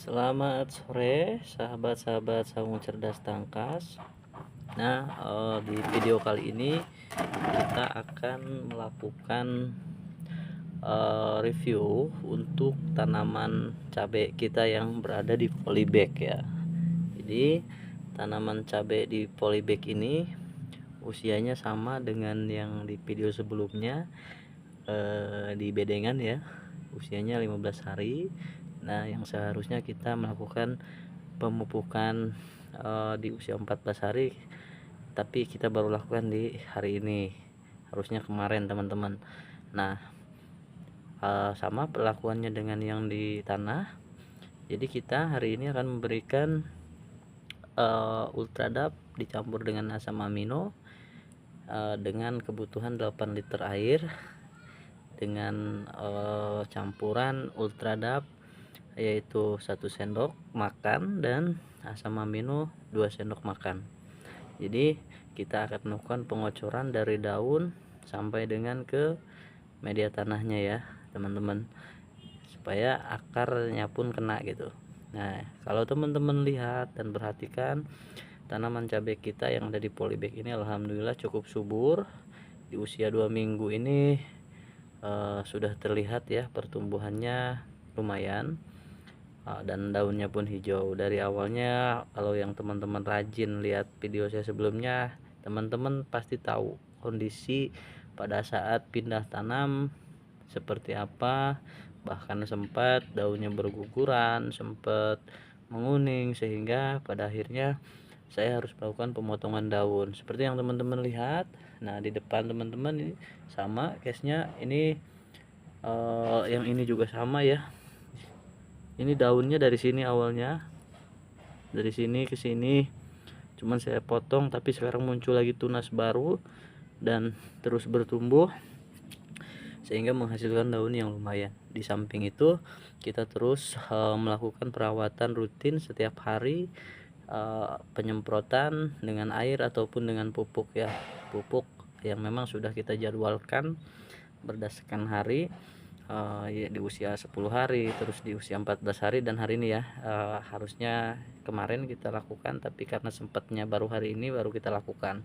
Selamat sore, sahabat-sahabat Saung Cerdas Tangkas. Nah, di video kali ini kita akan melakukan review untuk tanaman cabai kita yang berada di polybag ya. Jadi, tanaman cabai di polybag ini usianya sama dengan yang di video sebelumnya, di bedengan ya. Usianya 15 hari. Nah, yang seharusnya kita melakukan pemupukan di usia 14 hari, tapi kita baru lakukan di hari ini, harusnya kemarin teman-teman. Nah, sama perlakuannya dengan yang di tanah. Jadi kita hari ini akan memberikan Ultradap dicampur dengan asam amino dengan kebutuhan 8 liter air, dengan campuran Ultradap yaitu 1 sendok makan dan asam amino 2 sendok makan. Jadi kita akan melakukan pengocoran dari daun sampai dengan ke media tanahnya ya teman-teman, supaya akarnya pun kena gitu. Nah, kalau teman-teman lihat dan perhatikan, tanaman cabai kita yang ada di polybag ini alhamdulillah cukup subur. Di usia 2 minggu ini sudah terlihat ya pertumbuhannya lumayan, dan daunnya pun hijau. Dari awalnya, kalau yang teman-teman rajin lihat video saya sebelumnya, teman-teman pasti tahu kondisi pada saat pindah tanam seperti apa. Bahkan sempat daunnya berguguran, sempat menguning, sehingga pada akhirnya saya harus melakukan pemotongan daun seperti yang teman-teman lihat. Nah, di depan teman-teman ini sama case-nya. Ini yang ini juga sama ya. Ini daunnya dari sini, awalnya dari sini ke sini, cuman saya potong, tapi sekarang muncul lagi tunas baru dan terus bertumbuh sehingga menghasilkan daun yang lumayan. Di samping itu kita terus melakukan perawatan rutin setiap hari, penyemprotan dengan air ataupun dengan pupuk ya, pupuk yang memang sudah kita jadwalkan berdasarkan hari. Ya, di usia 10 hari, terus di usia 14 hari, dan hari ini ya, harusnya kemarin kita lakukan, tapi karena sempatnya baru hari ini baru kita lakukan.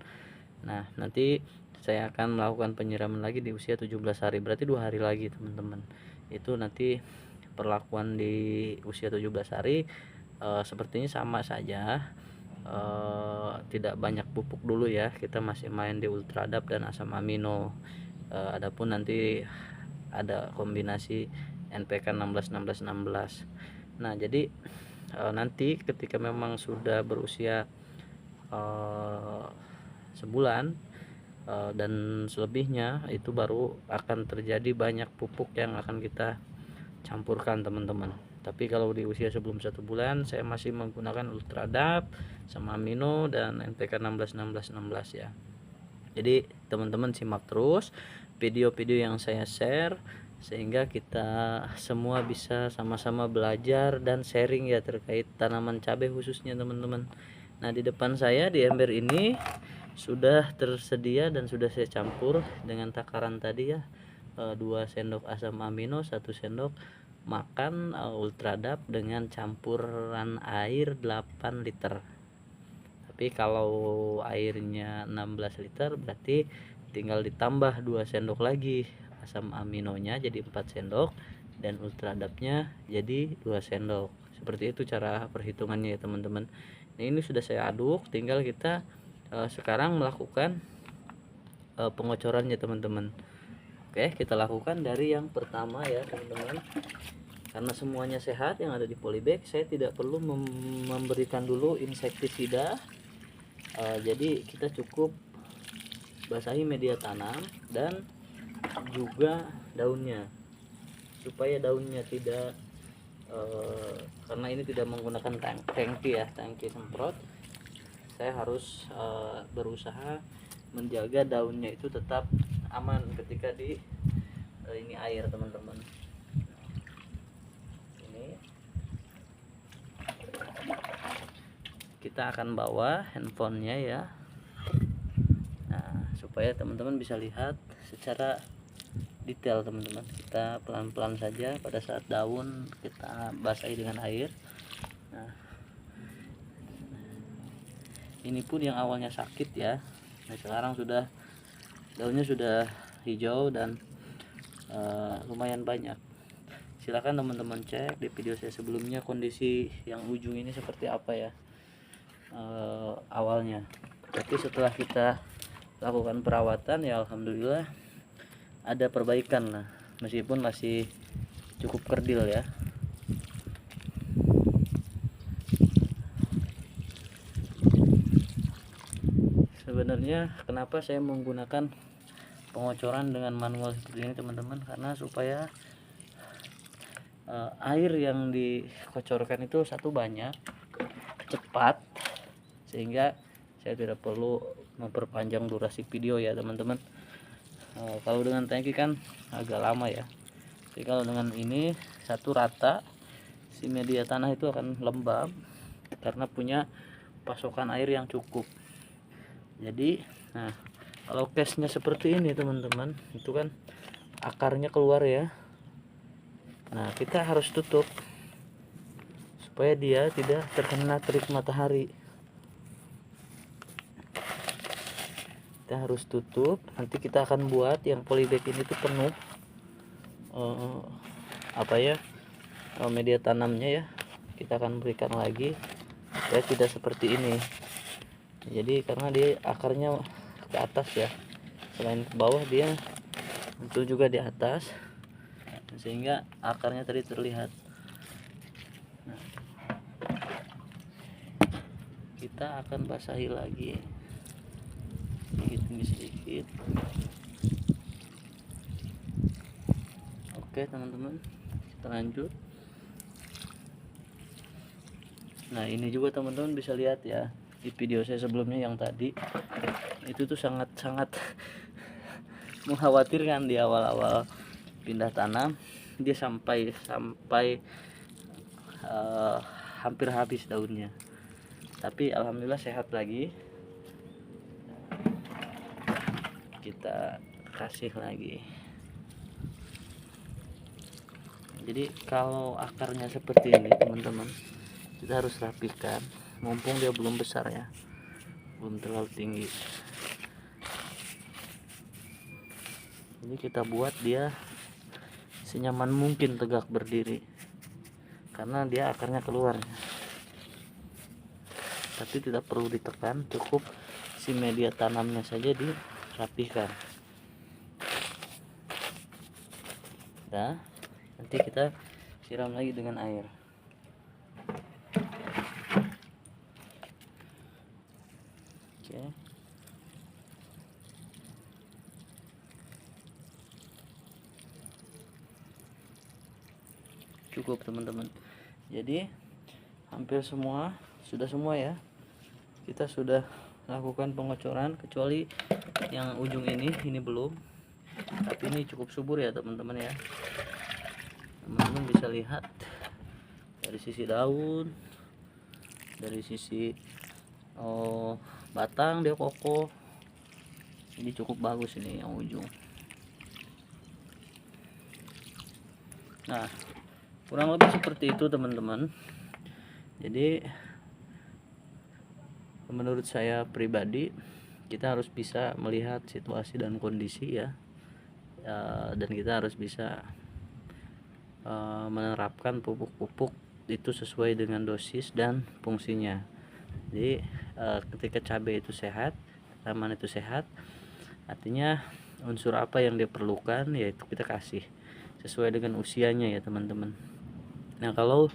Nah, nanti saya akan melakukan penyiraman lagi di usia 17 hari, berarti 2 hari lagi teman-teman. Itu nanti perlakuan di usia 17 hari sepertinya sama saja, tidak banyak pupuk dulu ya, kita masih main di Ultradap dan asam amino. Adapun nanti ada kombinasi NPK 16 16 16. Nah, jadi nanti ketika memang sudah berusia sebulan dan selebihnya, itu baru akan terjadi banyak pupuk yang akan kita campurkan teman-teman. Tapi kalau di usia sebelum 1 bulan, saya masih menggunakan Ultradap sama amino dan NPK 16 16 16 ya. Jadi teman-teman simak terus video-video yang saya share, sehingga kita semua bisa sama-sama belajar dan sharing ya terkait tanaman cabai khususnya teman-teman. Nah, di depan saya di ember ini sudah tersedia dan sudah saya campur dengan takaran tadi ya, 2 sendok asam amino, 1 sendok makan Ultradap dengan campuran air 8 liter. Tapi kalau airnya 16 liter berarti tinggal ditambah 2 sendok lagi asam aminonya, jadi 4 sendok, dan Ultradapnya jadi 2 sendok. Seperti itu cara perhitungannya ya teman-teman. Nah, ini sudah saya aduk, tinggal kita sekarang melakukan pengocorannya teman-teman. Oke, kita lakukan dari yang pertama ya teman-teman. Karena semuanya sehat yang ada di polybag, saya tidak perlu memberikan dulu insektisida. Jadi kita cukup basahi media tanam dan juga daunnya, supaya daunnya tidak karena ini tidak menggunakan tangki ya, tangki semprot. Saya harus berusaha menjaga daunnya itu tetap aman ketika di ini air teman-teman. Ini kita akan bawa handphonenya ya, nah supaya teman-teman bisa lihat secara detail teman-teman. Kita pelan-pelan saja pada saat daun kita basahi dengan air. Ini pun yang awalnya sakit ya. Nah sekarang sudah daunnya sudah hijau dan lumayan banyak. Silakan teman-teman cek di video saya sebelumnya kondisi yang ujung ini seperti apa ya awalnya. Tapi setelah kita lakukan perawatan ya alhamdulillah ada perbaikan lah, meskipun masih cukup kerdil ya. Sebenarnya kenapa saya menggunakan pengocoran dengan manual seperti ini teman-teman, karena supaya air yang dikocorkan itu satu banyak, cepat, sehingga saya tidak perlu memperpanjang durasi video ya teman-teman. Kalau dengan tangki kan agak lama ya, tapi kalau dengan ini satu rata, si media tanah itu akan lembab karena punya pasokan air yang cukup. Jadi nah kalau case-nya seperti ini teman-teman, itu kan akarnya keluar ya. Nah kita harus tutup supaya dia tidak terkena terik matahari. Kita harus tutup. Nanti kita akan buat yang polybag ini tuh penuh media tanamnya ya. Kita akan berikan lagi supaya tidak seperti ini. Jadi karena dia akarnya ke atas ya, selain ke bawah dia muncul juga di atas, sehingga akarnya tadi terlihat. Nah, kita akan basahi lagi sedikit demi sedikit. Oke teman-teman, kita lanjut. Nah ini juga teman-teman bisa lihat ya di video saya sebelumnya yang tadi itu tuh sangat-sangat mengkhawatirkan di awal-awal pindah tanam. Dia sampai hampir habis daunnya, tapi alhamdulillah sehat lagi. Kita kasih lagi. Jadi kalau akarnya seperti ini teman-teman, kita harus rapikan, mumpung dia belum besar ya, belum terlalu tinggi. Jadi kita buat dia senyaman mungkin tegak berdiri, karena dia akarnya keluar, tapi tidak perlu ditekan, cukup si media tanamnya saja dirapikan. Nah nanti kita siram lagi dengan air. Oke. Cukup teman-teman. Jadi hampir semua sudah semua ya. Kita sudah lakukan pengocoran, kecuali yang ujung ini belum. Tapi ini cukup subur ya teman-teman ya. Teman-teman bisa lihat dari sisi daun, dari sisi batang dia kokoh. Ini cukup bagus ini yang ujung. Nah kurang lebih seperti itu teman-teman. Jadi menurut saya pribadi, kita harus bisa melihat situasi dan kondisi ya, dan kita harus bisa menerapkan pupuk-pupuk itu sesuai dengan dosis dan fungsinya. Jadi ketika cabai itu sehat, tanaman itu sehat, artinya unsur apa yang diperlukan yaitu kita kasih sesuai dengan usianya ya teman-teman. Nah kalau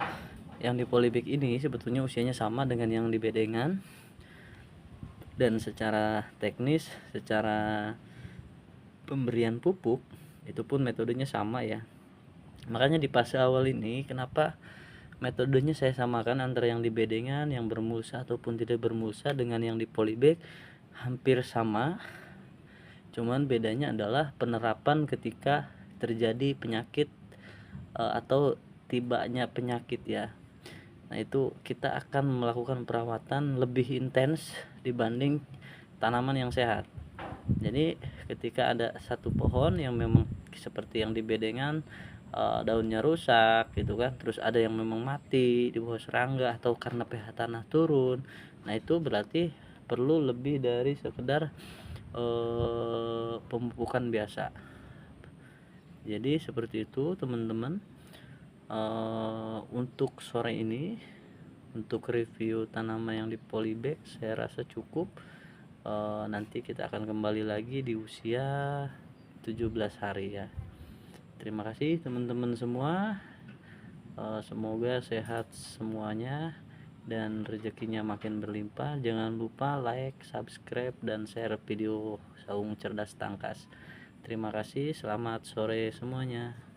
yang di polybag ini sebetulnya usianya sama dengan yang di bedengan, dan secara teknis, secara pemberian pupuk itu pun metodenya sama ya. Makanya di fase awal ini kenapa metodenya saya samakan antara yang di bedengan, yang bermulsa ataupun tidak bermulsa, dengan yang di polybag hampir sama. Cuman bedanya adalah penerapan ketika terjadi penyakit atau tibanya penyakit ya. Nah itu kita akan melakukan perawatan lebih intens dibanding tanaman yang sehat. Jadi ketika ada satu pohon yang memang seperti yang di bedengan, daunnya rusak gitu kan, terus ada yang memang mati di bawah serangga atau karena pH tanah turun, nah itu berarti perlu lebih dari sekedar pemupukan biasa. Jadi seperti itu teman-teman. Untuk sore ini, untuk review tanaman yang di polybag saya rasa cukup. Nanti kita akan kembali lagi di usia 17 hari ya. Terima kasih teman-teman semua. Semoga sehat semuanya dan rezekinya makin berlimpah. Jangan lupa like, subscribe, dan share video Saung Cerdas Tangkas. Terima kasih, selamat sore semuanya.